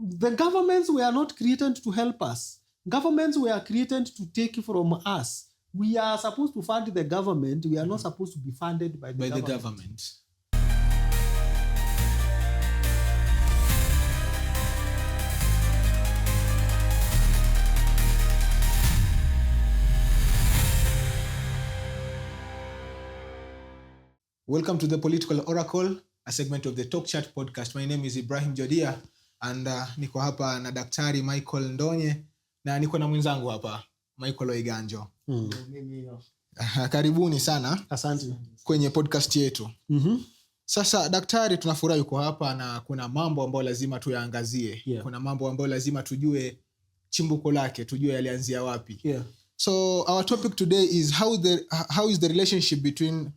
the governments were not created to help us. Governments were created to take from us. We are supposed to fund the government. We are not supposed to be funded by the government. Welcome to the Political Oracle, a segment of the Talkchat podcast. My name is Ibrahim Jodia and niko hapa na Daktari Michael Ndonye na niko na mwenzangu hapa Michael Oiganjo. Karibuni sana. Asante. Kwenye podcast yetu. Sasa daktari, tunafurahi uko hapa na kuna mambo ambayo lazima tuyaangazie. Yeah. Kuna mambo ambayo lazima tujue chimbuko lake, tujue yalianzia wapi. Yeah. So our topic today is how is the relationship between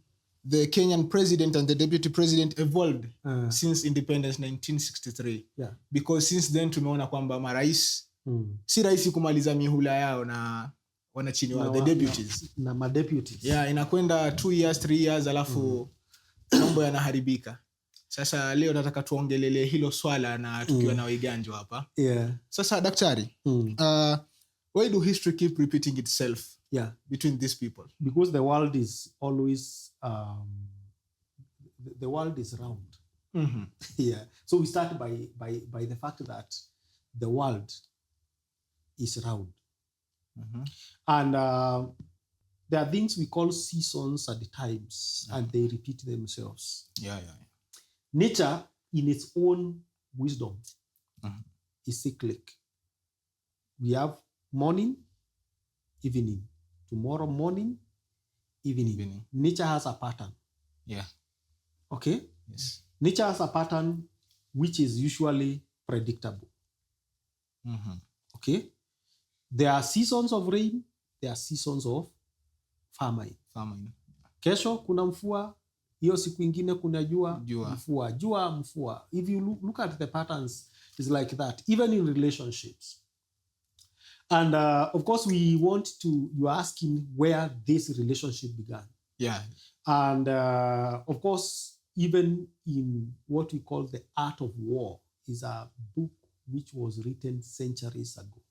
the Kenyan president and the deputy president evolved since independence 1963. Yeah. Because since then tumeona kwamba marais si rahisi kumaliza mihula yao na wanachini wao, the deputies. Na ma-deputies. Yeah, inakwenda 2 years, 3 years alafu mambo yanaharibika. Sasa leo nataka tuongelele hilo swala na tukiwa na Oiganjo hapa. Yeah. Sasa daktari, why do history keep repeating itself? Yeah, between these people? Because the world is always the world is round. Yeah. So we start by the fact that the world is round. And there are things we call seasons and times, and they repeat themselves. Yeah. Nature, in its own wisdom, is cyclic. We have morning, evening. Tomorrow morning, evening. Nature has a pattern. Yeah. Okay? Yes. Nature has a pattern which is usually predictable. Okay? There are seasons of rain, there are seasons of famine. Kesho kuna mvua, hiyo siku ingine kuna jua, mvua. If you look at the patterns, it's like that, even in relationships. And of course, you're asking where this relationship began. Yeah. And of course, even in what we call the Art of War is a book which was written centuries ago.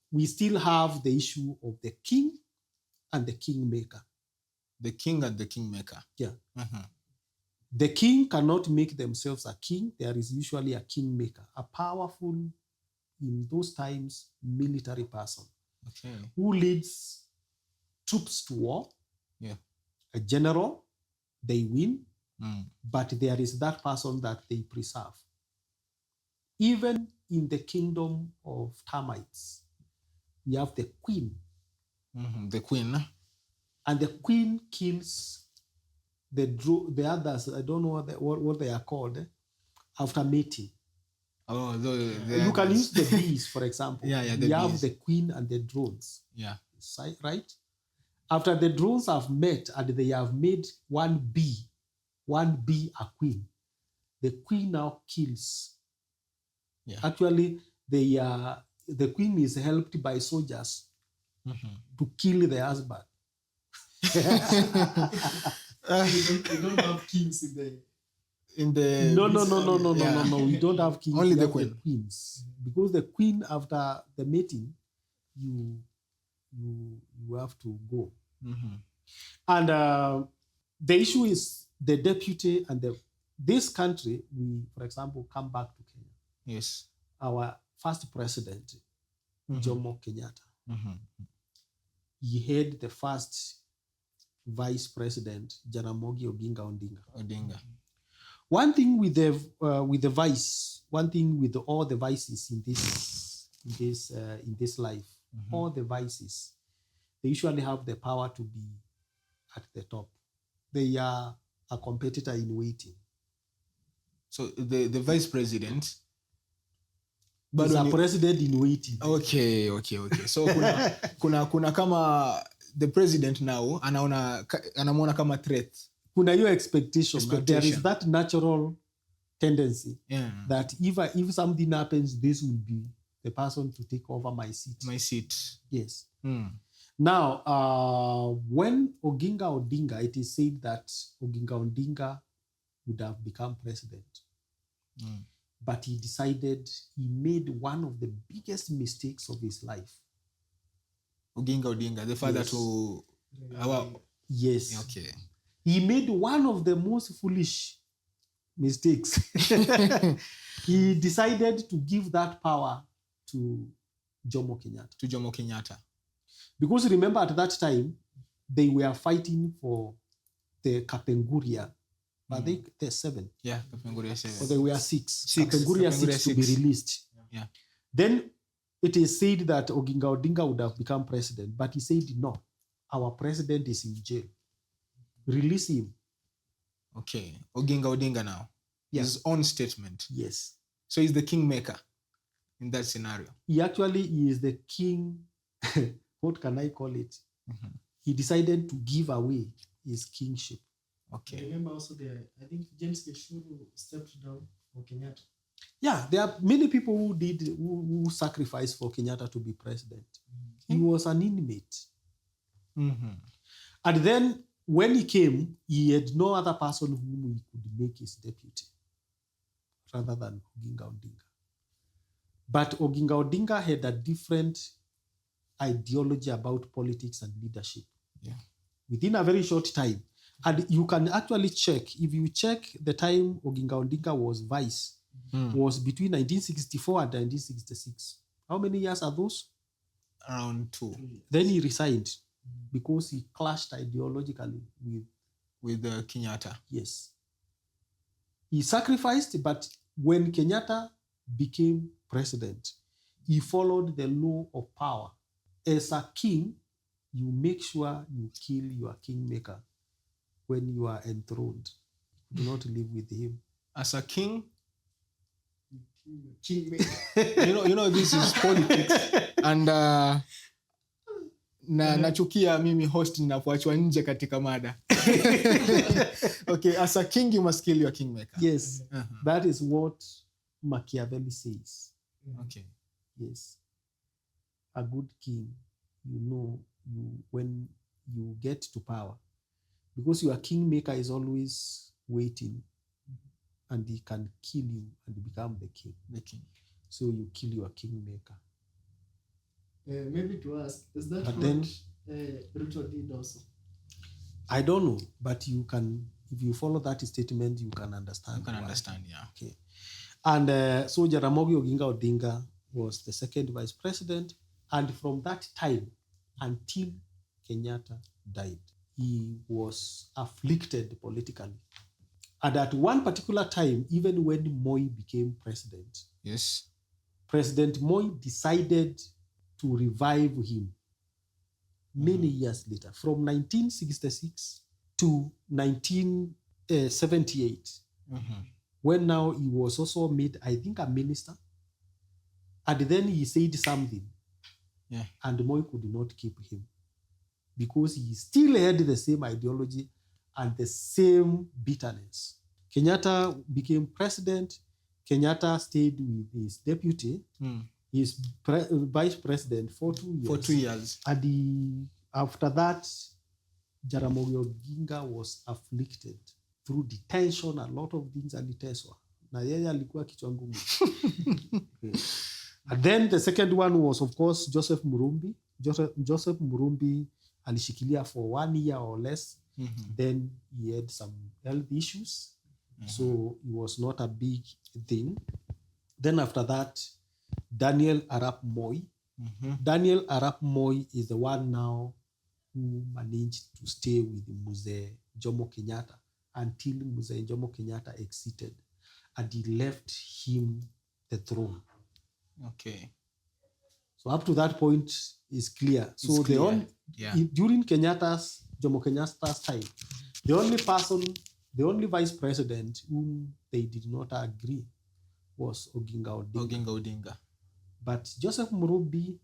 We still have the issue of the king and the kingmaker. The king and the kingmaker. Yeah. The king cannot make themselves a king. There is usually a kingmaker, a powerful, in those times, military person. Okay. Who leads troops to war. Yeah. A general, they win, but there is that person that they preserve. Even in the kingdom of termites, we have the queen. The queen. And the queen kills the others, I don't know what they are called, after mating. Oh, you can use the bees, for example. Yeah, we have the queen and the drones. Yeah. Right? After the drones have met and they have made one bee a queen, the queen now kills. Yeah. Actually, the queen is helped by soldiers to kill the husband. We don't have kings in the No. We don't have kings. Only the queens. Because the queen, after the mating, you have to go. And the issue is the deputy and this country. We, for example, come back to Kenya. Yes. Our first president, Jomo Kenyatta. He had the first vice president, Jaramogi Oginga Odinga. One thing with the vice, one thing with all the vices in this life, all the vices, they usually have the power to be at the top. They are a competitor in waiting. So the vice president is a president in waiting. Okay. So kuna kama the president now anamuona kama threat. Kuna hiyo expectation. But there is that natural tendency that if something happens, this will be the person to take over my seat. Yes. Now, when Oginga Odinga, it is said that Oginga Odinga would have become president. but he made one of the biggest mistakes of his life. Oginga Odinga, the father Yes. to our... Yes. Okay. He made one of the most foolish mistakes. He decided to give that power to Jomo Kenyatta. Because remember, at that time, they were fighting for the Kapenguria. Are they 7? Yeah, Kapenguria 7. Or they were 6. Six. Kapenguria Kapenguria 6 to be 6. released. Yeah. Then it is said that Oginga Odinga would have become president, but he said, no, our president is in jail. Release him. Okay. Oginga Odinga now. Yeah. His own statement. Yes. So he's the kingmaker in that scenario. He actually is the king. What can I call it? He decided to give away his kingship. Okay. I remember also I think James Gishuru stepped down for Kenyatta. Yeah, there are many people who sacrificed for Kenyatta to be president. He was an inmate. And then when he came, he had no other person whom he could make his deputy rather than Oginga Odinga. But Oginga Odinga had a different ideology about politics and leadership. Yeah. Within a very short time. And you can actually check, if you check the time Oginga Odinga was vice, was between 1964 and 1966. How many years are those? Around 2. Then he resigned because he clashed ideologically with Kenyatta. Yes. He sacrificed, but when Kenyatta became president, he followed the law of power. As a king, you make sure you kill your kingmaker when you are enthroned. Do not live with him. As a king, Kingmaker. you know this is politics. And nachukia mimi host ninapoachwa nje katika mada. Okay, as a king you must kill your kingmaker. Yes, that is what Machiavelli says. Okay. Yes. A good king, when you get to power, because your kingmaker is always waiting and he can kill you and become the king. So you kill your kingmaker. Maybe to ask, is that But what then, Ruto did also? I don't know, but you can, if you follow that statement, you can understand. You can why. understand, yeah. Okay. And so Jaramogi Oginga Odinga was the second vice president. And from that time until Kenyatta died, he was afflicted politically. And at one particular time, even when Moi became president, Yes. President Moi decided to revive him many years later, from 1966 to 1978, when now he was also made, I think, a minister. And then he said something, and Moi could not keep him because he still had the same ideology and the same bitterness. Kenyatta became president. Kenyatta stayed with his deputy, his vice president, for 2 years. For 2 years. And after that, Jaramogi Oginga was afflicted through detention, a lot of things aliteswa. Na yeye alikuwa kichwa ngumu. And then the second one was, of course, Joseph Murumbi. Joseph Murumbi alishikilia for 1 year or less. Then he had some health issues. So it was not a big thing. Then after that, Daniel Arap Moi. Daniel Arap Moi is the one now who managed to stay with Mzee Jomo Kenyatta until Mzee Jomo Kenyatta exited, and he left him the throne. Okay. So up to that point is clear. So during Jomo Kenyatta's time, the only vice president whom they did not agree was Oginga Odinga. But Joseph Murumbi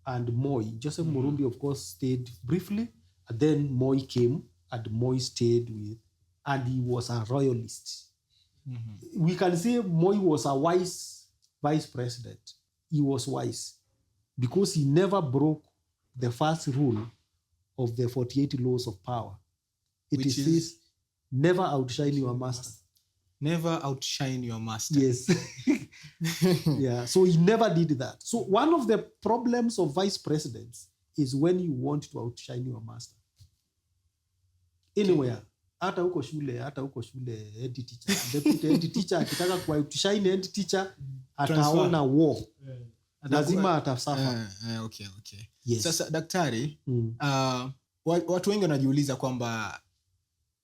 and Moi, Joseph Murumbi, of course, stayed briefly, and then Moi came, and Moi stayed with, and he was a royalist. We can say Moi was a wise vice president. He was wise because he never broke the first rule of the 48 laws of power. It says, never outshine your master. Never outshine your master. Yes. Yeah. So he never did that. So one of the problems of vice presidents is when you want to outshine your master. Anywhere. Hata huko shule head teacher. Deputy head teacher akitaka ku outshine head teacher ataona war. Lazima atasafa. Okay. Yes. Sasa daktari, watu wengi wanajiuliza kwamba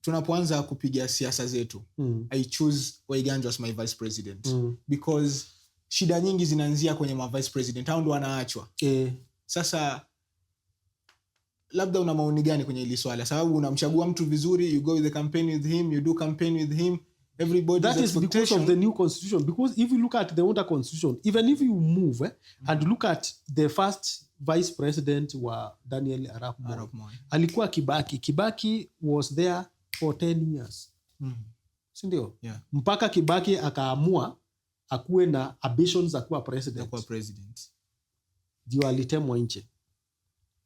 tunapoanza kupiga siasa zetu, I choose Waiganjo as my vice president because shida nyingi zinaanzia kwenye ma vice president, hao ndio wanaachwa. Sasa labda una maoni gani kwenye hili swala? Sababu unamchagua mtu vizuri, you go with the campaign with him, you do campaign with him, everybody's that is because of the new constitution. Because if you look at the older constitution, even if you move and look at the first vice president wa Daniel Arap Moi, alikuwa Kibaki. Kibaki was there for 10 years. Sindio? Yeah. Mpaka Kibaki akaamua akuwe na ambitions za kuwa president. Ndio alitemwa nje.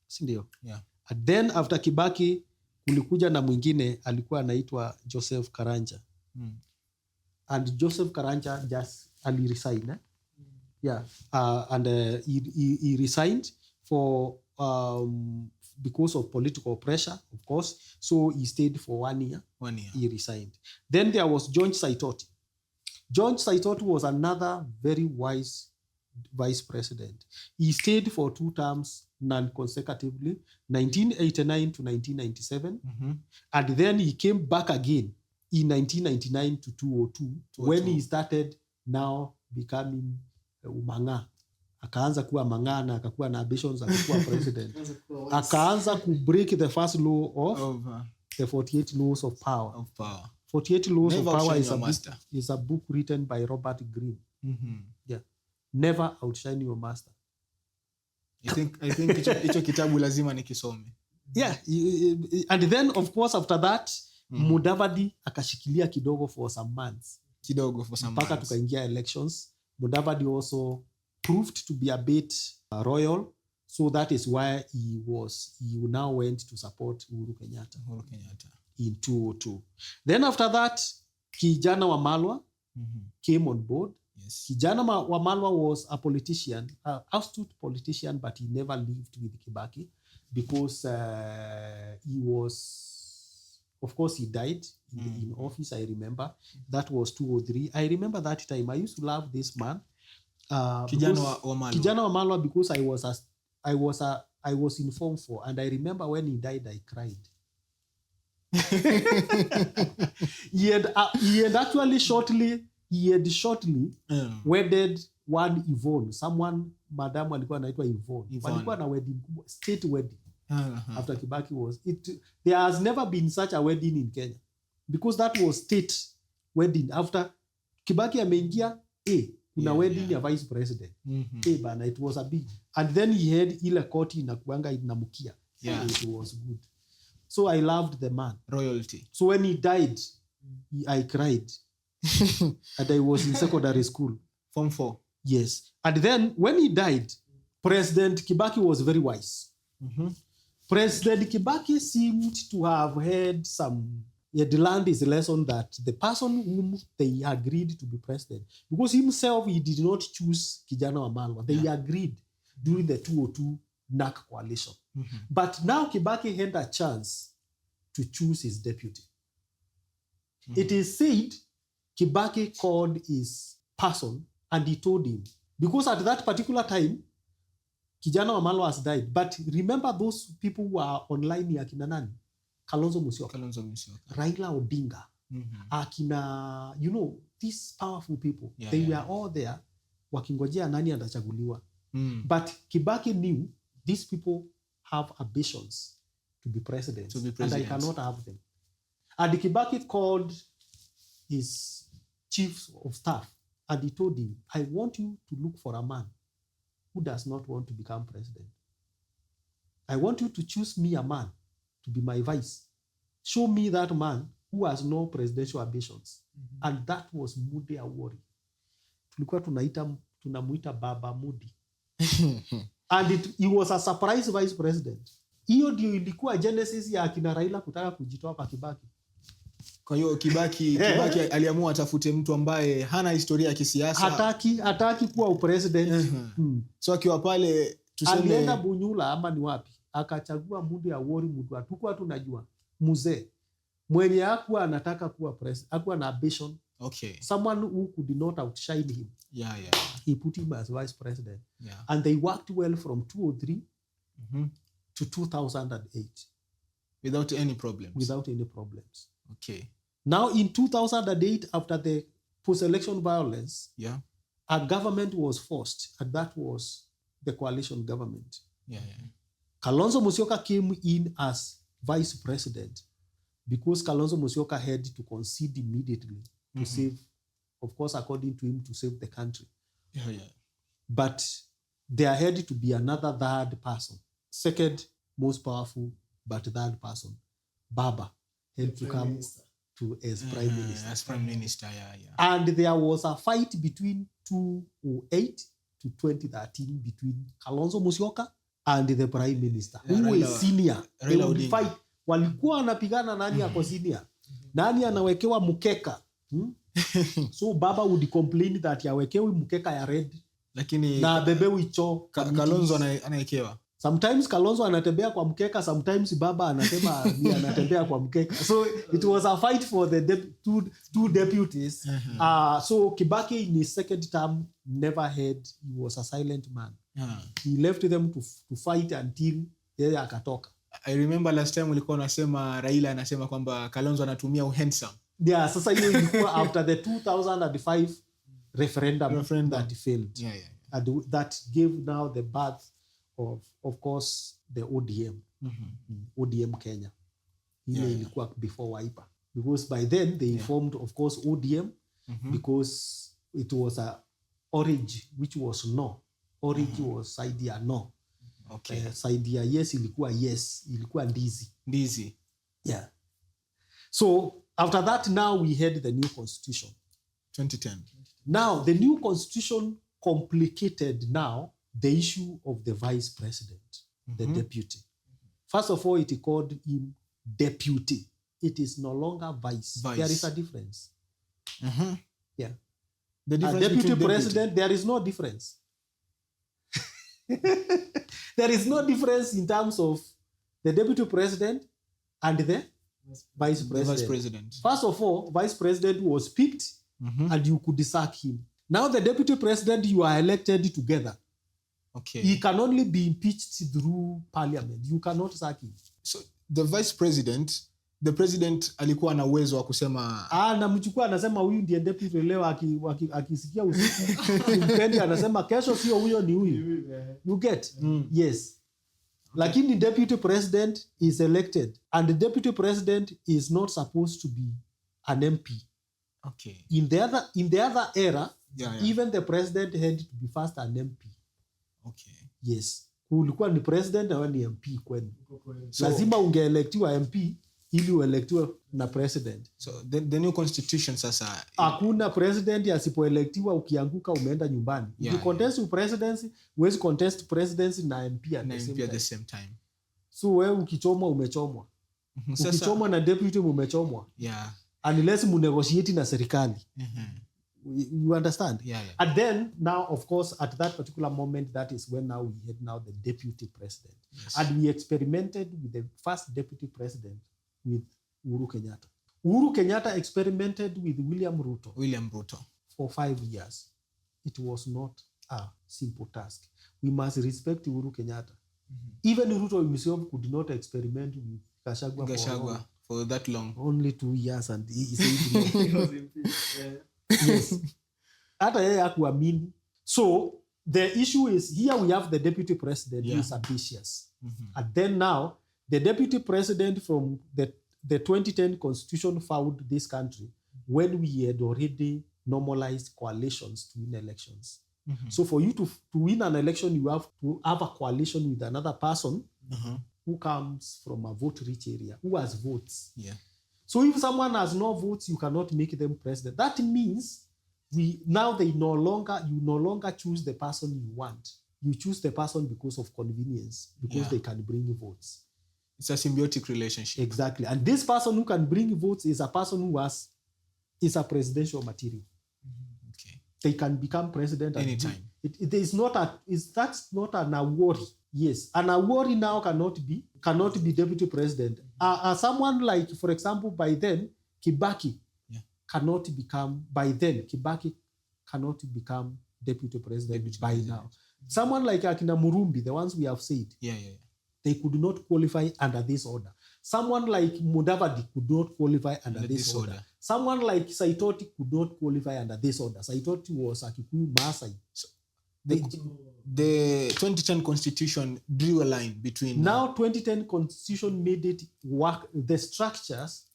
Sindio? Yeah. And then after Kibaki kulikuja na mwingine alikuwa anaitwa Joseph Karanja. And Joseph Karanja just resign. Yeah. And he resigned for because of political pressure, of course. So he stayed for 1 year. 1 year. He resigned. Then there was John Saitoti. John Saitoti was another very wise vice president. He stayed for 2 terms non-consecutively, 1989 to 1997. And then he came back again in 1999 to 2002 when he started now becoming Umanga. Akaanza kuwa Manga na akakuwa na ambitions akakuwa president. Akaanza ku break the first law of the 48 laws of power. 48 laws Never of power is a book written by Robert Greene. Yeah. Never outshine your master. I think hicho kitabu lazima nikisome. Yeah. And then of course after that Mudavadi akashikilia kidogo for some months. Mpaka tukaingia elections. Mudavadi also proved to be a bit royal, so that is why he now went to support Uhuru Kenyatta in 2002. Then after that Kijana Wamalwa came on board. Yes. Kijana Wamalwa was a politician, astute politician, but he never lived with Kibaki because he was, of course, he died in office. I remember that was 2003. I remember that time. I used to love this man, Kijana Wamalwa, because I was in Form 4, and I remember when he died, I cried. He had actually shortly wedded one Yvonne, someone madam alikuwa anaitwa Yvonne. Walikuwa na wedding kubwa, state wedding. After Kibaki there has never been such a wedding in Kenya because that was state wedding. After Kibaki ameingia, kuna wedding ya vice president. Bana, it was a big, and then he had ile koti inakuanga inamukia. It was good. So I loved the man. Royalty. So when he died, I cried. And I was in secondary school. Form 4. Yes. And then when he died, President Kibaki was very wise. President Kibaki seemed to have had he had learned his lesson that the person whom they agreed to be president, because himself, he did not choose Kijana Wamalwa. They agreed during the 2002 NAC coalition. But now Kibaki had a chance to choose his deputy. It is said Kibaki called his person and he told him, because at that particular time, Kijana Wamalwa has died. But remember those people who are online ya kina nani? Kalonzo Musyoka. Raila Odinga. Akina, these powerful people, they were all there wakingojea nani atachaguliwa. But Kibaki knew these people have ambitions to be president. And I cannot have them. And Kibaki called his chief of staff and he told him, I want you to look for a man who does not want to become president. I want you to choose me a man to be my vice. Show me that man who has no presidential ambitions. And that was Moody Awori. Tulikuwa tunamuita Baba Moody. And he was a surprise vice president. Hiyo ndio ilikuwa genesis ya akina Raila kutaka kujitoa kwa Kibaki. Kwa hiyo Kibaki aliamua atafute mtu ambaye hana historia ya kisiasa. Hataki kuwa president. So akiwa pale tuseme alienda Bunyula ama ni wapi? Akachagua Moody Awori, mtu hatukuwa tunajua. Mzee mwenye hakuwa anataka kuwa president, hakuwa na ambition. Okay. Someone who could not outshine him. Yeah. He put him as vice president. Yeah. And they worked well from 2003 to 2008. Without any problems. Okay. Now in 2008, after the post-election violence, a government was forced, and that was the coalition government. Kalonzo Musyoka came in as vice president because Kalonzo Musyoka had to concede immediately to save, of course, according to him, to save the country. But there had to be another third person, second most powerful, but third person. Baba had to come as prime minister. As prime minister, And there was a fight between 2008 to 2013 between Kalonzo Musyoka and the prime minister, who is senior. They would fight. Walikuwa wanapigana nani ako senior. Nani anawekewa mkeka. So Baba would complain that yawekewi mkeka ya red. Lakini na bebewi cho. Kalonzo anawekewa. Sometimes Kalonzo anatembea kwa mkeka, sometimes Baba anatembea kwa mkeka. So it was a fight for the two deputies. So Kibaki in his second term he was a silent man. He left them to fight until yeye akatoka. I remember last time ulikuwa unasema Raila anasema kwamba Kalonzo anatumia handsome. Yeah, sasa hiyo ilikuwa after the 2005 referendum that failed. And that gave now the birth of course the ODM. ODM Kenya. Ilikuwa before Wiper. Because by then they formed, of course, ODM because it was a orange which was no. Orange was Saidia no. Okay. Saidia yes ilikuwa ndizi. Yeah. So after that now we had the new constitution. 2010. Now the new constitution complicated now the issue of the vice president, the deputy. First of all, it called him deputy. It is no longer vice. There is a difference. Yeah. The difference a deputy president, deputy. There is no difference. There is no difference in terms of the deputy president and the vice president. The vice president. First of all, vice president was picked and you could sack him. Now the deputy president, you are elected together. Okay. He can only be impeached through parliament. You cannot sack him. So the vice president, the president alikuwa na uwezo wa kusema namchukua anasema huyu ndiye deputy leo akisikia usiku mpendi anasema kesho sio huyo ni huyu. You get? Yes. Lakini deputy president is elected and the deputy president is not supposed to be an MP. Okay. In the other era, even the president had to be first an MP. Okay. Yes. Ulikuwa ni president na wewe ni MP kwenu. So, lazima ungeelectiwa MP ili uelectiwe na president. So the new constitution sasa hakuna president asipoelectiwa ukianguka umeenda nyumbani. Ukicontest presidency, huwezi contest presidency na MP at the same time. So wewe ukichomwa umechomwa. Ukichomwa na deputy umechomwa. Yeah. Unless mu negotiate na serikali. You understand? And then now, of course, at that particular moment, that is when now we had now the deputy president. Yes. And we experimented with the first deputy president with Uhuru Kenyatta. Uhuru Kenyatta experimented with William Ruto. For 5 years. It was not a simple task. We must respect Uhuru Kenyatta. Even Ruto himself could not experiment with Gachagua for that long. Only 2 years and he said yes. Hata yeye hakuamini. So the issue is here we have the deputy president who is ambitious. And then now the deputy president from the 2010 constitution found this country when we had already normalized coalitions to win elections. So for you to win an election, you have to have a coalition with another person who comes from a vote-rich area, who has votes. Yeah. So if someone has no votes, you cannot make them president. That means you no longer choose the person you want. You choose the person because of convenience, because they can bring votes. It's a symbiotic relationship. Exactly. And this person who can bring votes is a person who is a presidential material. Okay. They can become president anytime. That's not an Awori. Yes, an Awori now cannot be deputy president. Someone like, for example, by then Kibaki cannot become deputy president by now. Someone like Akina Murumbi, the ones we have said, they could not qualify under this order. Someone like Mudavadi could not qualify under this order. Someone like Saitoti could not qualify under this order. Saitoti was a Kikuyu Maasai. So the 2010 constitution drew a line between... Now 2010 constitution made it work. The structures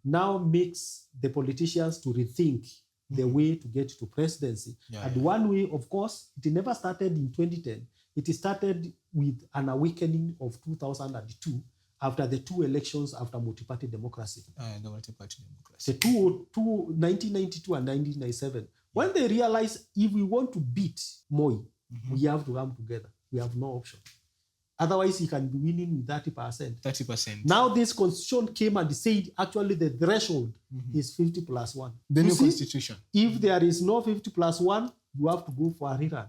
now makes the politicians to rethink the way to get to presidency. One way, of course, it never started in 2010. It started with an awakening of 2002 after the two elections after multi-party democracy. The multi-party democracy. The 1992 and 1997. When they realized if we want to beat Moi, we have to come together. We have no option. Otherwise, he can be winning with 30%. 30%. Now this constitution came and said actually the threshold is 50 plus 1. The new constitution. If there is no 50 plus 1, you have to go for a rerun.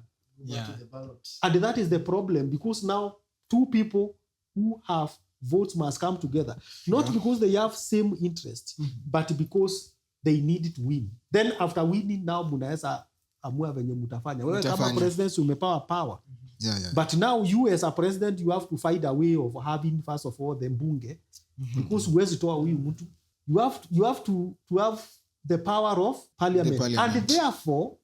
And that is the problem, because now two people who have votes must come together. Not because they have same interest, but because they need to win. Then after winning, now munaweza amua venye mutafanya. Wewe kama president umepewa power. But now you as a president, you have to find a way of having, first of all, the mbunge. Because huwezi toa huyu mtu. You have to have the power of parliament. And therefore,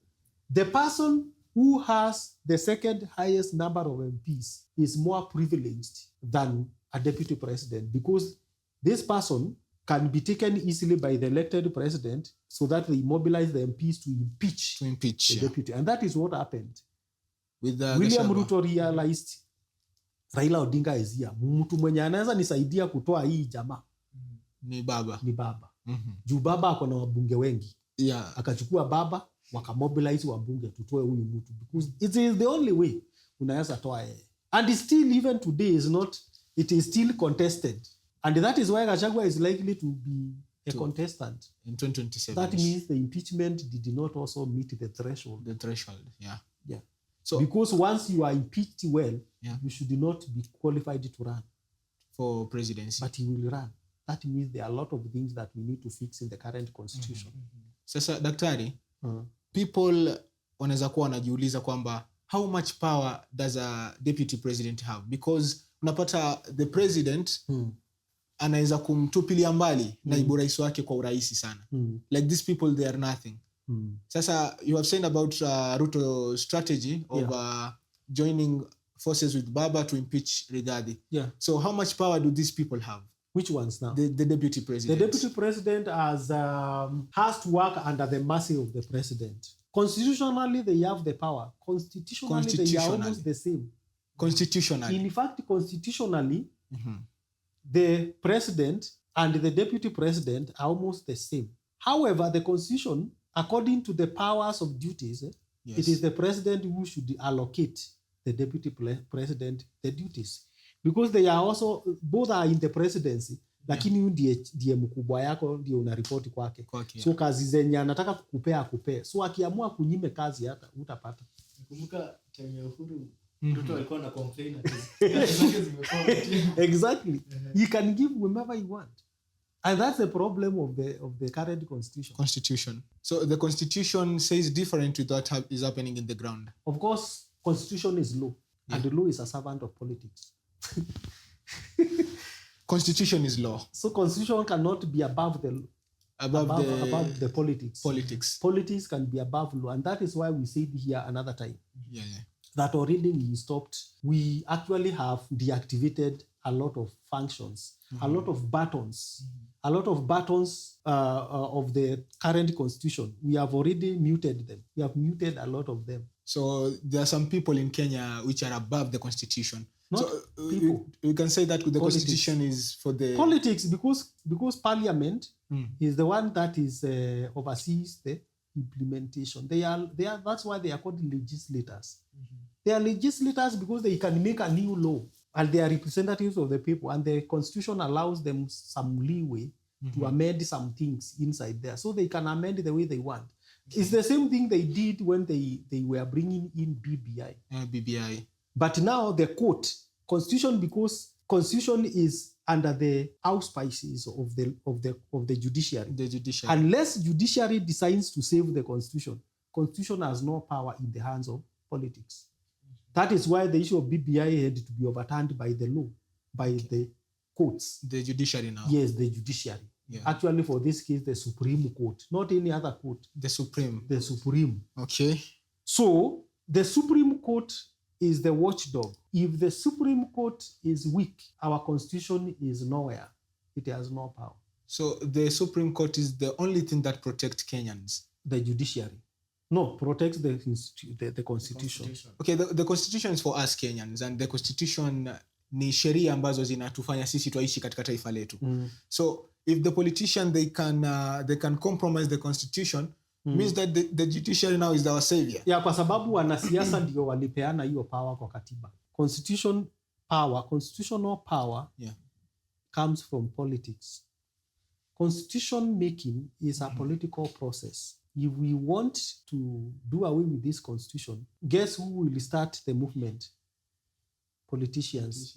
the person who has the second highest number of MPs is more privileged than a deputy president, because this person can be taken easily by the elected president so that they mobilize the MPs to impeach the deputy. And that is what happened. With William Ruto realized Raila Odinga is here. Mtu mwenye anaweza nisaidia kutoa hii jamaa ni baba. Juu baba ako na wabunge wengi. Akachukua baba, wakamobilize wabunge tutoe huyu mtu, because it is the only way unaweza toa yeye. And still, even today, it is still contested. And that is why Gachagua is likely to be a contestant in 2027. That means the impeachment did not also meet the threshold. Yeah. So because once you are impeached you should not be qualified to run for presidency. But he will run. That means there are a lot of things that we need to fix in the current constitution. Sasa daktari, people wanaweza kuwa wanajiuliza kwamba how much power does a deputy president have? Because unapata the president anaweza kumtupilia mbali naibu rais wake kwa urahisi sana. Like these people, they are nothing. Sasa you have said about Ruto's strategy of joining forces with Baba to impeach Rigathi. So how much power do these people have? Which ones now? The deputy president. The deputy president has to work under the mercy of the president. Constitutionally, they have the power. Constitutionally, they are almost the same. Constitutionally. In fact, constitutionally, the president and the deputy president are almost the same. However, the constitution, according to the powers of duties, it is the president who should allocate the deputy president the duties. Because they are also, both are in the presidency, lakini ndiye mkubwa yako ndiye unaripoti kwake. So kazi zenye anataka kukupea. So akiamua kunyime kazi hata utapata. Nikumbuka time ya Uhuru, Ruto alikuwa na complain Exactly. He can give whomever he want. And that's the problem of the current constitution. So the constitution says different with what is happening in the ground. Of course, constitution is law. And the law is a servant of politics. Constitution is law. So constitution cannot be above the politics. Politics can be above law. And that is why we said here another time that already we stopped. We actually have deactivated a lot of functions, a lot of buttons, of the current constitution. We have already muted them. We have muted a lot of them. So there are some people in Kenya which are above the constitution. Not people. You can say that the constitution is for the... Politics, because parliament is the one that is oversees the implementation. That's why they are called legislators. They are legislators because they can make a new law and they are representatives of the people, and the constitution allows them some leeway to amend some things inside there, so they can amend the way they want. It's the same thing they did when they were bringing in BBI. But now the court, constitution, because constitution is under the auspices of the judiciary. The judiciary. Unless judiciary decides to save the constitution has no power in the hands of politics. That is why the issue of BBI had to be overturned by the law, by the courts. The judiciary now. Yes, the judiciary. Yeah. Actually, for this case, the Supreme Court, not any other court. The Supreme. The Supreme. Okay. So the Supreme Court is the watchdog. If the Supreme Court is weak, our constitution is nowhere. It has no power. So the Supreme Court is the only thing that protects Kenyans. The judiciary. No, protects the constitution. Okay, the constitution is for us Kenyans, and the constitution ni sheria ambazo zinatufanya sisi tuishi katika taifa letu. So if the politician they can compromise the constitution, means that the judiciary now is our savior. Yeah, kwa sababu wanasiasa ndio walipeana hiyo power kwa katiba. Constitutional power comes from politics. Constitution making is a political process. If we want to do away with this constitution, guess who will start the movement? Politicians.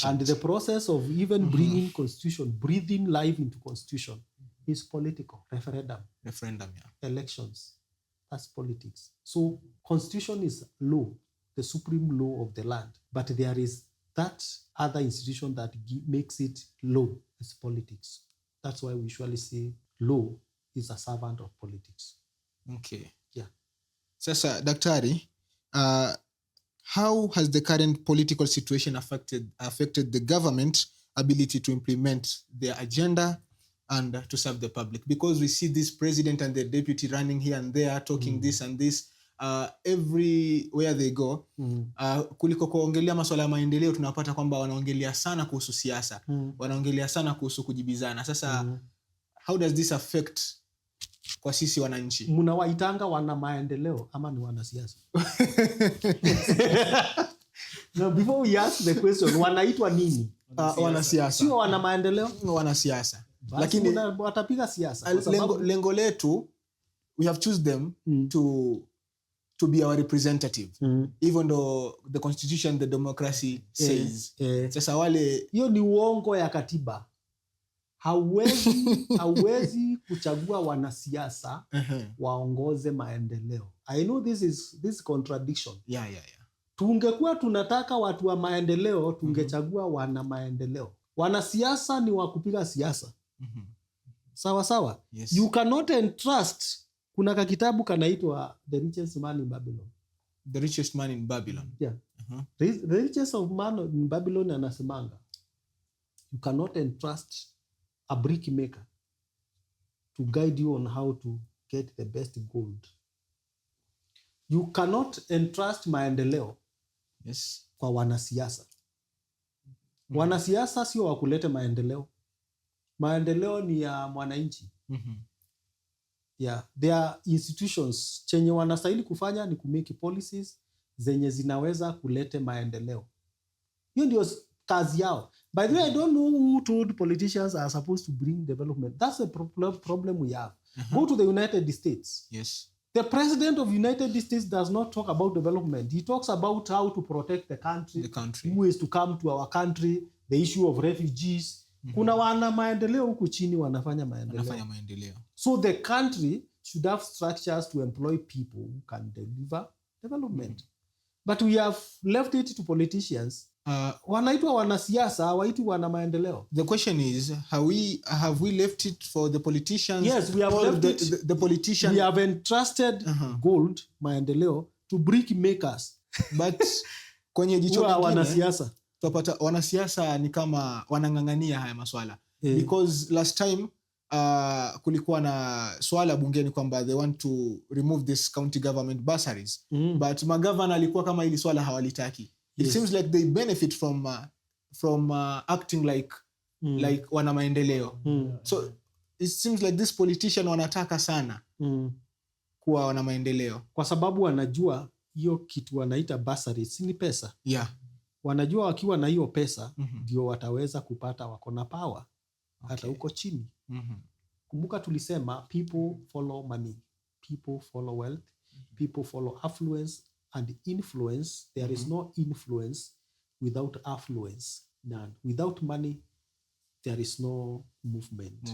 And the process of even bringing constitution, breathing life into constitution is political. Referendum, elections. That's politics. So constitution is law, the supreme law of the land. But there is that other institution that makes it law, is politics. That's why we usually say law is a servant of politics. Okay. Yeah. Sasa, Daktari, how has the current political situation affected the government ability to implement their agenda and to serve the public? Because we see this president and the deputy running here and there, talking this and this, everywhere they go. Kuliko kuongelea masuala ya maendeleo, tunapata kwamba wanaongelea sana kuhusu siasa, wanaongelea sana kuhusu kujibizana. Sasa, how does this affect kwa sisi wananchi? Mnawaitanga wana maendeleo ama ni wanasiasa? Now, before we ask the question, wanaitwa nini? Wanasiasa. Sio wana maendeleo? Wanasiasa. Lakini watapiga siasa. Lengo letu, we have choose them to be our representative. Even though the constitution, the democracy says. Sasa wale, hiyo ni uongo ya katiba. Hauwezi kuchagua wanasiasa waongoze maendeleo. I know this is contradiction. Yeah. Tungekuwa tunataka watu wa maendeleo, tungechagua wana maendeleo. Wanasiasa ni wa kupiga siasa. Sawa. Yes. You cannot entrust. Kuna kakitabu kanaitwa The Richest Man in Babylon. The Richest Man in Babylon. Yeah. The richest of man in Babylon anasemanga, you cannot entrust a brick maker to guide you on how to get the best gold. You cannot entrust maendeleo kwa wanasiasa. Wanasiasa sio wa kuleta maendeleo. Maendeleo ni ya mwananchi. Yeah, there are institutions chenye wanastahili kufanya ni kumake policies zenye zinaweza kulete maendeleo. Hiyo ndio kazi yao. By the way, I don't know who told politicians are supposed to bring development. That's the problem we have. Go to the United States. Yes. The president of United States does not talk about development. He talks about how to protect the country. Who is to come to our country, the issue of refugees. Kuna wana maendeleo huku chini wanafanya maendeleo. So the country should have structures to employ people who can deliver development. But we have left it to politicians. Wanaitwa wanasiasa, hawaitwi wana maendeleo. The question is, have we left it for the politicians? Yes, we have left it. The politicians. We have entrusted gold, maendeleo, to brick makers. But kwenye jicho lingine, wanasiasa. Tupata wanasiasa ni kama wanangangania haya maswala. Because last time kulikuwa na swala bungeni kwamba they want to remove this county government bursaries. But magavana alikuwa kama ili swala hawalitaki. It seems like they benefit from acting like wana maendeleo. So it seems like this politician wanataka sana kuwa wana maendeleo. Kwa sababu wanajua hiyo kitu wanaita bursaries ni pesa. Yeah. wanajua wakiwa na hiyo pesa ndio wataweza kupata wako na power hata huko chini. Kumbuka tulisema people follow money, people follow wealth, people follow affluence and influence. There is no influence without affluence. None. Without money there is no movement.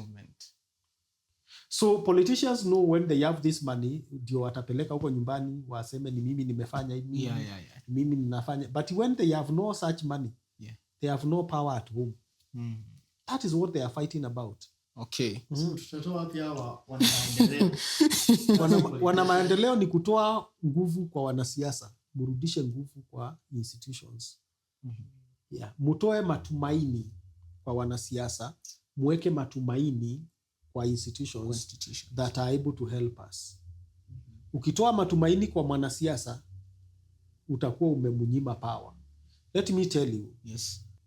So politicians know when they have this money ndio watapeleka huko nyumbani waseme ni mimi nimefanya hivi, mimi ninafanya. But when they have no such money, they have no power at home. That is what they are fighting about. Okay. So tutatoa wapi hawa wana maendeleo? Wana maendeleo ni kutoa nguvu kwa wanasiasa, murudishe nguvu kwa institutions. Mutoe matumaini kwa wanasiasa, muweke matumaini kwa institutions that are able to help us. Ukitoa matumaini kwa mwanasiasa utakuwa umemunyima power. Let me tell you,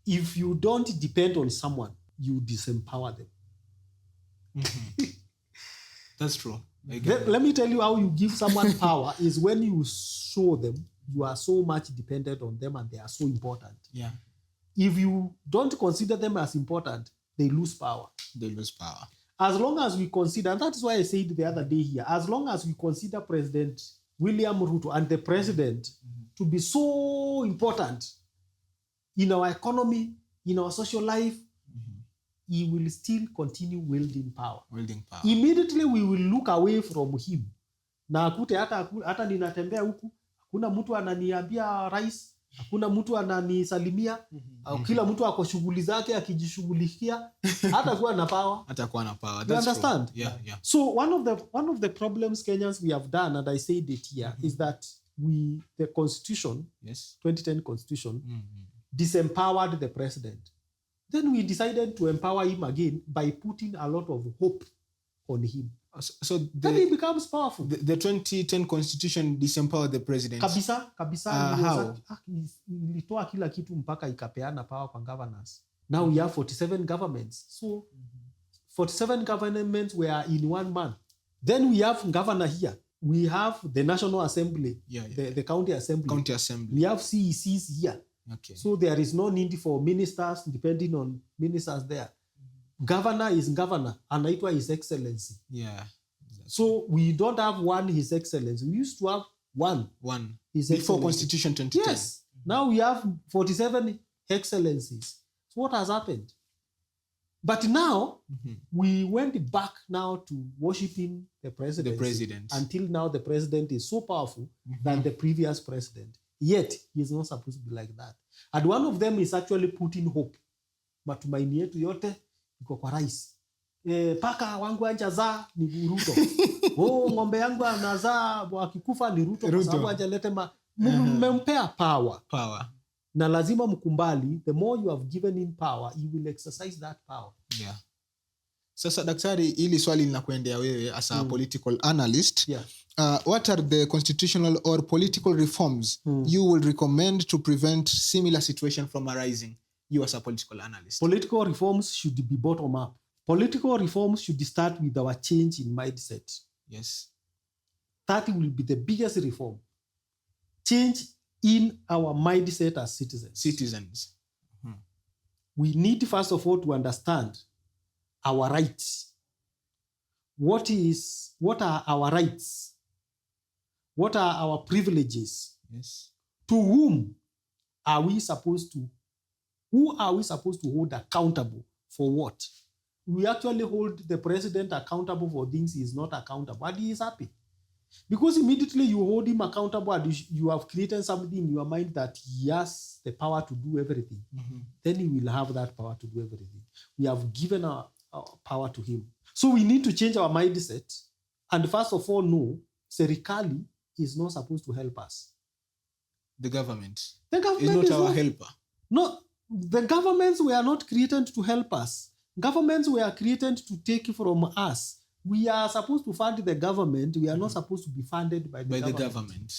if you don't depend on someone, you disempower them. That's true. Let me tell you how you give someone power is when you show them you are so much dependent on them and they are so important. If you don't consider them as important, they lose power. As long as we consider, and that's why I said the other day here, as long as we consider President William Ruto and the president to be so important in our economy, in our social life, he will still continue wielding power. Immediately we will look away from him. Na akute hata ninatembea huku, hakuna mtu ananiambia rais, hakuna mtu ananisalimia, kila mtu ako shughuli zake akijishughulikia, hatakuwa na power. You understand? So one of the problems Kenyans we have done, and I said it here, is that the constitution, 2010 constitution, disempowered the president. Then we decided to empower him again by putting a lot of hope on him. So then he becomes powerful. The 2010 constitution disempowered the president. Kabisa. How? Ilitoa kila kitu mpaka ikapeana power kwa governors. Now we have 47 governments. So 47 governments were in one man. Then we have governor here. We have the National Assembly, the county assembly. We have CECs here. So there is no need for ministers depending on ministers there. Governor is governor, anaitwa His Excellency. So we don't have one His Excellency. We used to have one His Excellency. Before Constitution 2010. Yes. Now we have 47 excellencies. So what has happened? But now we went back now to worshiping the president. Until now the president is so powerful than the previous president. Yet he is not supposed to be like that. And one of them is actually putting hope. Matumaini yetu yote iko kwa rais. Paka wangu anjazaa ni Ruto. Ng'ombe yangu anazaa akikufa ni Ruto kwa sababu ajalete mmempea power. Na lazima mkumbali, the more you have given him power, he will exercise that power. Sasa daktari, ili swali linakuendea wewe as a political analyst. What are the constitutional or political reforms you will recommend to prevent similar situation from arising? You as a political analyst. Political reforms should be bottom up. Political reforms should start with our change in mindset. That will be the biggest reform. Change in our mindset as citizens. We need first of all to understand our rights. What are our rights? What are our privileges? To who are we supposed to hold accountable for what? We actually hold the president accountable for things he is not accountable, and he is happy. Because immediately you hold him accountable and you have created something in your mind that he has the power to do everything. Then he will have that power to do everything. We have given our power to him. So we need to change our mindset. And first of all, no, Serikali is not supposed to help us. The government is not our helper. No, the governments were not created to help us. Governments were created to take from us. We are supposed to fund the government. We are not supposed to be funded by the government.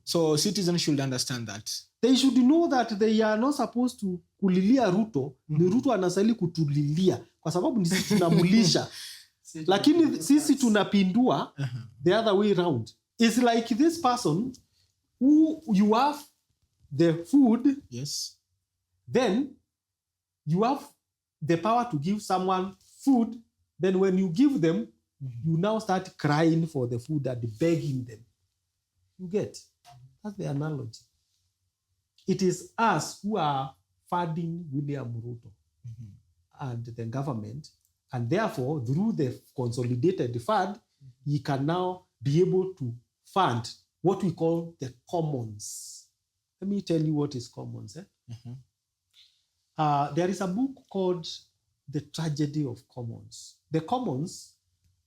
So citizens should understand that. They should know that they are not supposed to kulilia Ruto. Ni Ruto anastahili kutulilia kwa sababu ni sisi tunamulisha. Lakini sisi tunapindua the other way around. It's like this person who you have the food, Yes. then you have the power to give someone food. Then when you give them, you now start crying for the food and begging them. You get? That's the analogy. It is us who are funding William Ruto and the government, and therefore, through the consolidated fund, he can now be able to fund what we call the commons. Let me tell you what is commons. There is a book called The Tragedy of Commons. The commons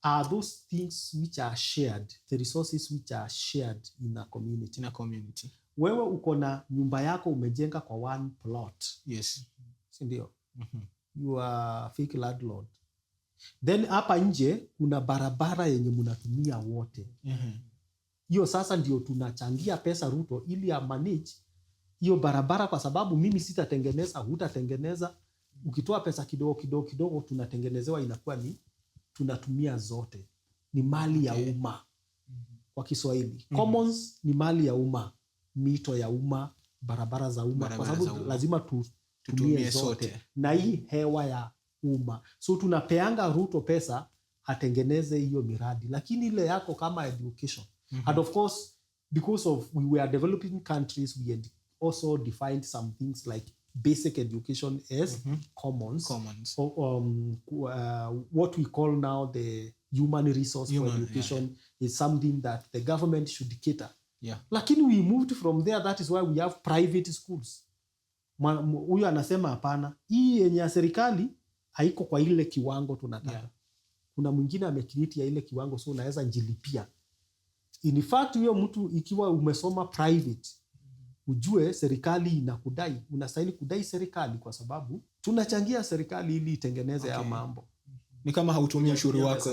are those things which are shared, the resources which are shared in a community. In a community. Wewe uko na nyumba yako umejenga kwa one plot. Yes. Sindio? You are fake landlord. Then hapa nje kuna barabara yenye mnatumia wote. Hiyo sasa ndio tunachangia pesa Ruto ili manage hiyo barabara, kwa sababu mimi sitatengeneza, hutatengeneza. Ukitoa pesa kidogo tunatengenezewa, inakuwa ni tunatumia zote. Ni mali ya umma. Kwa Kiswahili. Commons ni mali ya umma, mito ya umma, barabara za umma, kwa sababu lazima tutumie zote. Na hii hewa ya umma. So tunapeanga Ruto pesa atengeneze hiyo miradi, lakini ile yako kama education. And of course, because of we were developing countries, we had also defined some things like basic education as commons. What we call now the human resource for education is something that the government should cater. Lakini we moved from there. That is why we have private schools. Huyu anasema hapana, hii yenye ya serikali haiko kwa ile kiwango tunataka. Kuna mwingine amekiriti ya ile kiwango, so unaweza njilipia. In fact, huyo mtu ikiwa umesoma private, ujue serikali inakudai, unastahili kudai serikali, kwa sababu tunachangia serikali ili itengeneze ya mambo. Ni kama hautumii ushuru wako,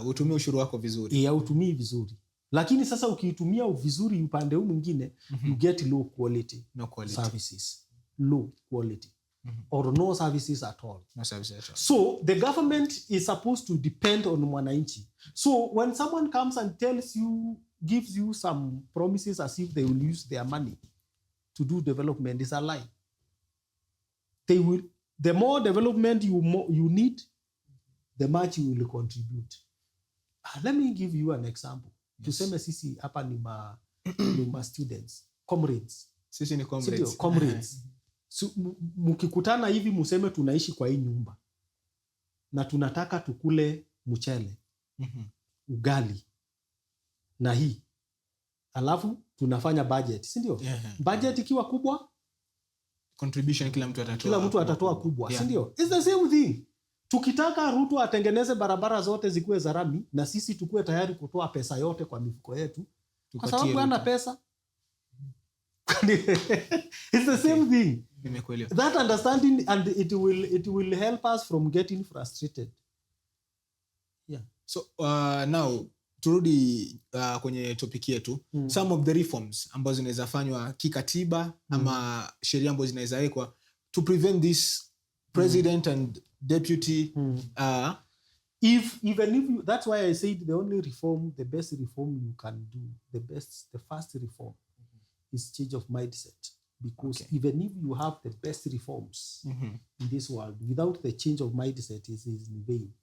utumii ushuru wako vizuri. Utumii vizuri. Lakini sasa ukiitumia vizuri upande huu mwingine, you get low quality services. Low quality. Or no services at all. No services at all. So the government is supposed to depend on mwananchi. So when someone comes and gives you some promises as if they will use their money to do development, is a lie. The more development you need, the much you will contribute. Let me give you an example. Tuseme sisi hapa ni ma students, comrades. Sisi ni comrades. Comrades. So, mkikutana hivi museme tunaishi kwa hii nyumba na tunataka tukule mchele, ugali na hii, alafu tunafanya budget, si ndio? Budget ikiwa kubwa, contribution kila mtu atatoa kubwa, si ndio? It's the same thing. Tukitaka Ruto atengeneze barabara zote zikuwe za rami, na sisi tukue tayari kutoa pesa yote kwa mifuko yetu, kwa sababu hana pesa. It's the same thing. That understanding, and it will help us from getting frustrated. So now turudi kwenye topic yetu. Some of the reforms ambazo zinaweza fanywa kikatiba ama sheria ambazo zinaweza wekwa to prevent this president and deputy that's why I said the best reform you can do, the first reform is change of mindset. Because even if you have the best reforms in this world, without the change of mindset, is in vain.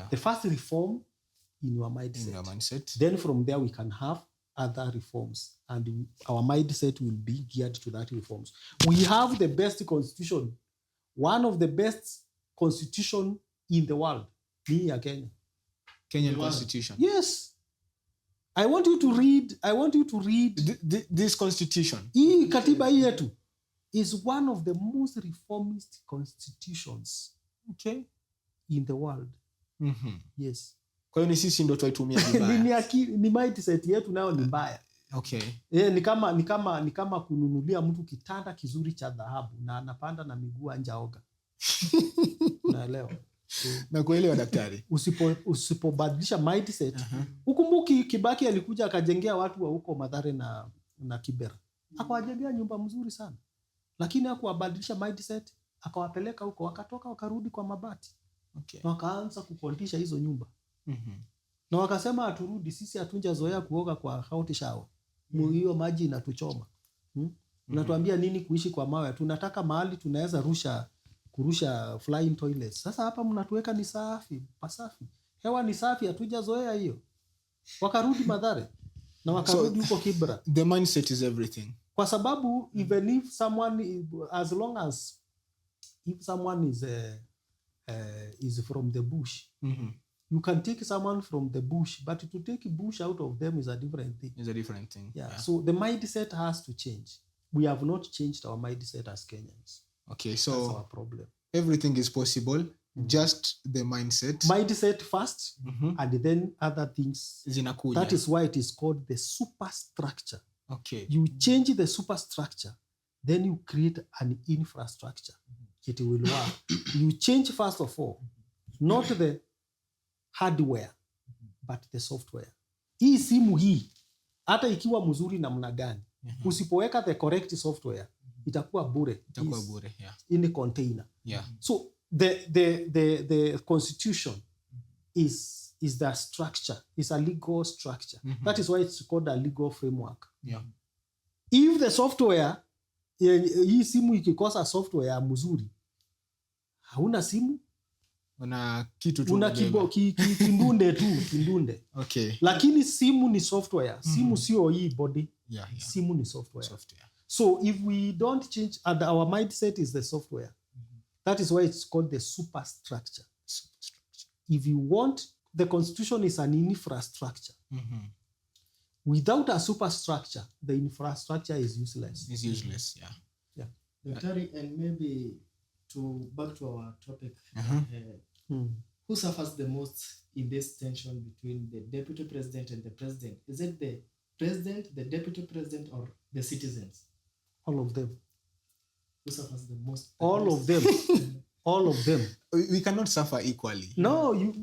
The first reform in your mindset. Then from there we can have other reforms, and our mindset will be geared to that reforms. We have the best constitution, one of the best constitution in the world. Kenyan constitution. Yes. I want you to read this constitution. Hii katiba hii yetu is one of the most reformist constitutions in the world. Yes. Kwa hiyo ni sisi ndio tuitumia vibaya. Ni mindset yetu nayo ni mbaya. Ni kama kununulia mtu kitanda kizuri cha dhahabu na anapanda na miguu anjaoga. Unaelewa? Na kuelewa daktari. Usipobadilisha mindset. Ukumbuki Kibaki alikuja akajengea watu wa huko Mathare na Kibera. Akawajengea nyumba mzuri sana. Lakini hakuwabadilisha mindset, akawapeleka huko, wakatoka wakarudi kwa mabati. Na wakaanza kukondisha hizo nyumba. Na wakasema aturudi, sisi hatunjazoea kuoga kwa hot shower. Hiyo maji inatuchoma. Unatuambia nini kuishi kwa mawe? Tunataka mahali tunaweza kurusha flying toilets. Sasa hapa mnatuweka ni safi, pasafi. Hewa ni safi, hatujazoea hiyo. Wakarudi Mathare na wakarudi huko Kibra. The mindset is everything. Kwa sababu even if someone, as long as if someone is from the bush, you can take someone from the bush, but to take bush out of them is a different thing. It's a different thing. Yeah. So the mindset has to change. We have not changed our mindset as Kenyans. Okay, so that's our problem. Everything is possible, just the mindset. Mindset first, and then other things. Zinakuja. That is why it is called the superstructure. Okay. You change the superstructure, then you create an infrastructure. It will work. You change first of all, not the hardware, but the software. Hii simu hii, hata ikiwa mzuri namna gani, usipoweka the correct software, itakuwa bure. Itakuwa bure, yeah. In the container. Yeah. So the constitution is the structure. It's a legal structure. That is why it's called a legal framework. Yeah. If the software, hii simu ikikosa software mzuri, hauna simu, una kitu tu, una kindunde tu, kindunde. Okay. Lakini simu ni software. Simu sio hii body. Yeah. Simu ni software. So if we don't change, and our mindset is the software. That is why it's called the superstructure. If you want, the constitution is an infrastructure. Without a superstructure, the infrastructure is useless. It's useless, yeah. Daktari, and maybe back to our topic, who suffers the most in this tension between the deputy president and the president? Is it the president, the deputy president, or the citizens? All of them. Who suffers the most? All of them. All of them. We cannot suffer equally. No, you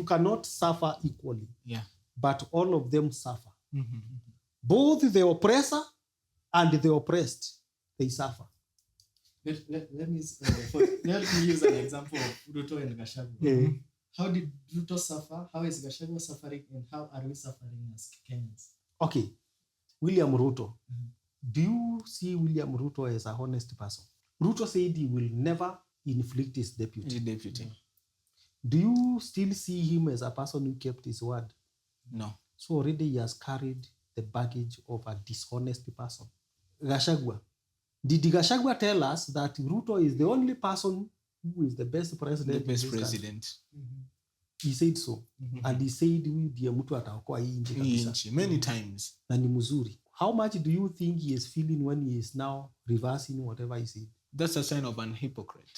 cannot suffer equally. Yeah. But all of them suffer. Both the oppressor and the oppressed, they suffer. Let me use an example of Ruto and Gachagua. How did Ruto suffer? How is Gachagua suffering? And how are we suffering as Kenyans? Okay. William Ruto. Do you see William Ruto as a honest person? Ruto said he will never inflict his deputy. Do you still see him as a person who kept his word? No. So already he has carried the baggage of a dishonest person. Gachagua. Did Gachagua tell us that Ruto is the only person who is the best president? The best president. He said so. And he said huyu ndiye mtu ataokoa hii nchi kabisa. Many times. Na ni mzuri. How much do you think he is feeling when he is now reversing whatever he said? That's a sign of an hypocrite.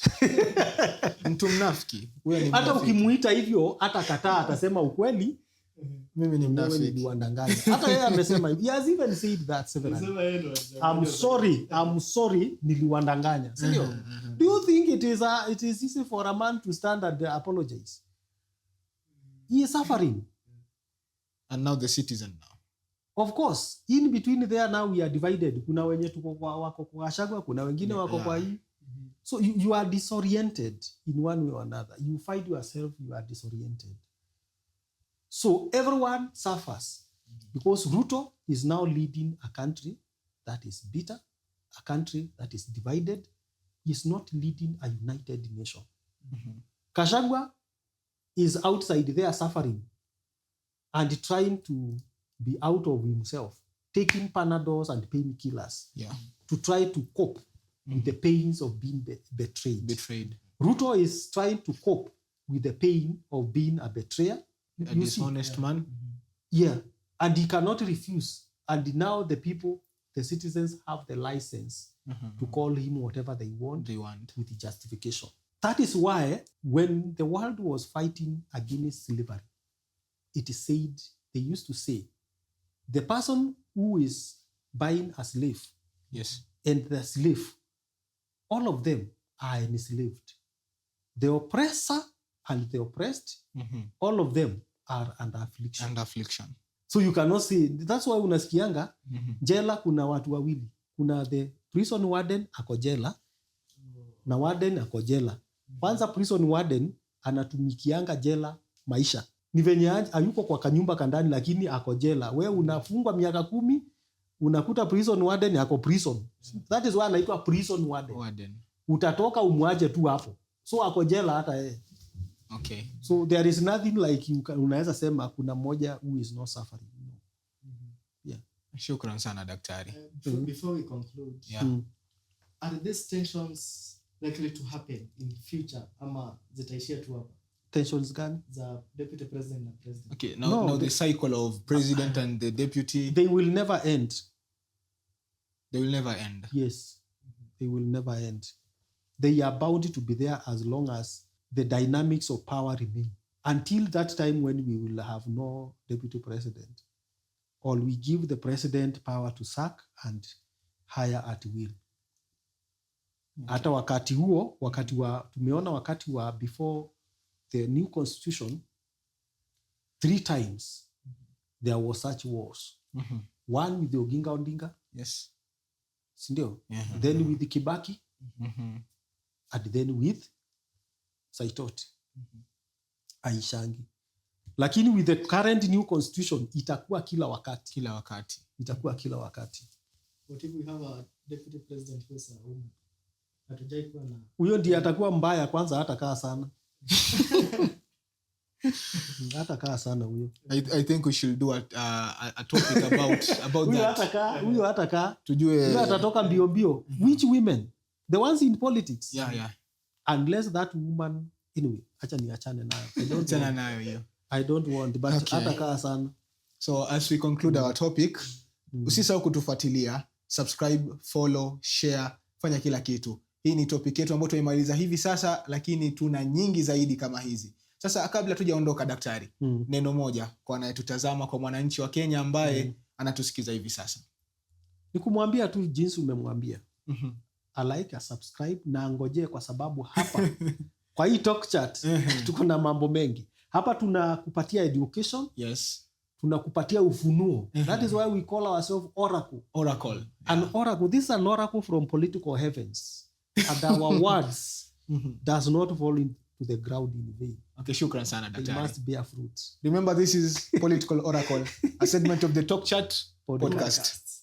Mtu mnafiki. Hata ukimuita hivyo, hata kataa atasema ukweli. Mimi ni mnafiki. Niliwadanganya. Hata yeye amesema he has even said that several times. I'm sorry niliwadanganya. Sio? Do you think it is easy for a man to stand and apologize? He is suffering. And now the citizen now. Of course, in between there now we are divided. Kuna wenye tuko wako kwa Gachagua, kuna wengine wako kwa hii. So you are disoriented in one way or another. You find yourself, you are disoriented. So everyone suffers because Ruto is now leading a country that is bitter, a country that is divided. He is not leading a united nation. Gachagua is outside there suffering and trying to be out of himself, taking Panadols and painkillers to try to cope with the pains of being betrayed. Ruto is trying to cope with the pain of being a betrayer. A dishonest man. Yeah. And he cannot refuse. And now the citizens have the license to call him whatever they want with justification. That is why when the world was fighting against slavery, it is said, they used to say, the person who is buying a slave and the slave, all of them are enslaved. The oppressor and the oppressed, all of them are under affliction. So you cannot say, that's why unasikianga, jela kuna watu wawili. Kuna the prison warden ako jela, na warden ako jela. Kwanza prison warden anatumikianga jela maisha. Ni venye ayuko kwa kanyumba kandani lakini ako jela. Wewe unafungwa miaka 10, unakuta prison warden yako prison. That is why anaitwa prison warden. Utatoka umwaje tu hapo. So ako jela hata yeye. Okay. So there is nothing like unaweza sema kuna mmoja who is not suffering. Yeah. Shukran sana daktari. Before we conclude, are these tensions likely to happen in future ama zitaishia tu hapa? Tensions gani? The deputy president and president. Okay, now the cycle of president and the deputy, they will never end. They will never end. Yes. They will never end. They are bound to be there as long as the dynamics of power remain. Until that time when we will have no deputy president, or we give the president power to sack and hire at will. Hata wakati huo, tumeona wakati wa before the new constitution, 3 times there was such wars. One with the Oginga Odinga. Yes. Sindio? Then with the Kibaki. And then with Saitoti. Aishangi. Lakini with the current new constitution, itakuwa kila wakati. Itakuwa kila wakati. What if we have a deputy president who is a woman? Hatujai kuwa na huyo ndiye atakuwa mbaya kwanza, hata kaa sana. Hata kaa sana huyo. I think we should do a topic about that. Huyo hata kaa. Tujue huyo atatoka mbio. Which women? The ones in politics. Yeah. Unless that woman, anyway, acha niachane nayo. I don't want, but okay. Hata kaa sana. So as we conclude our topic, usisahau kutufuatilia, subscribe, follow, share, fanya kila kitu. Hii ni topic yetu ambayo tumemaliza hivi sasa, lakini tuna nyingi zaidi kama hizi. Sasa kabla tujaondoka daktari, neno moja kwa anayetutazama, kwa mwananchi wa Kenya ambaye anatusikiza hivi sasa. Nikumwambia tu jinsi umemwambia. Like, subscribe na ngojee, kwa sababu hapa kwa hii Talkchat tuko na mambo mengi. Hapa tunakupatia education. Yes. Tunakupatia ufunuo. That is why we call ourselves oracle. Yeah. An oracle. This is an oracle from political heavens. And our words does not fall into the ground in vain. Okay, shukran sana daktari. They must bear fruit. Remember, this is Political Oracle, a segment of the Talkchat podcast.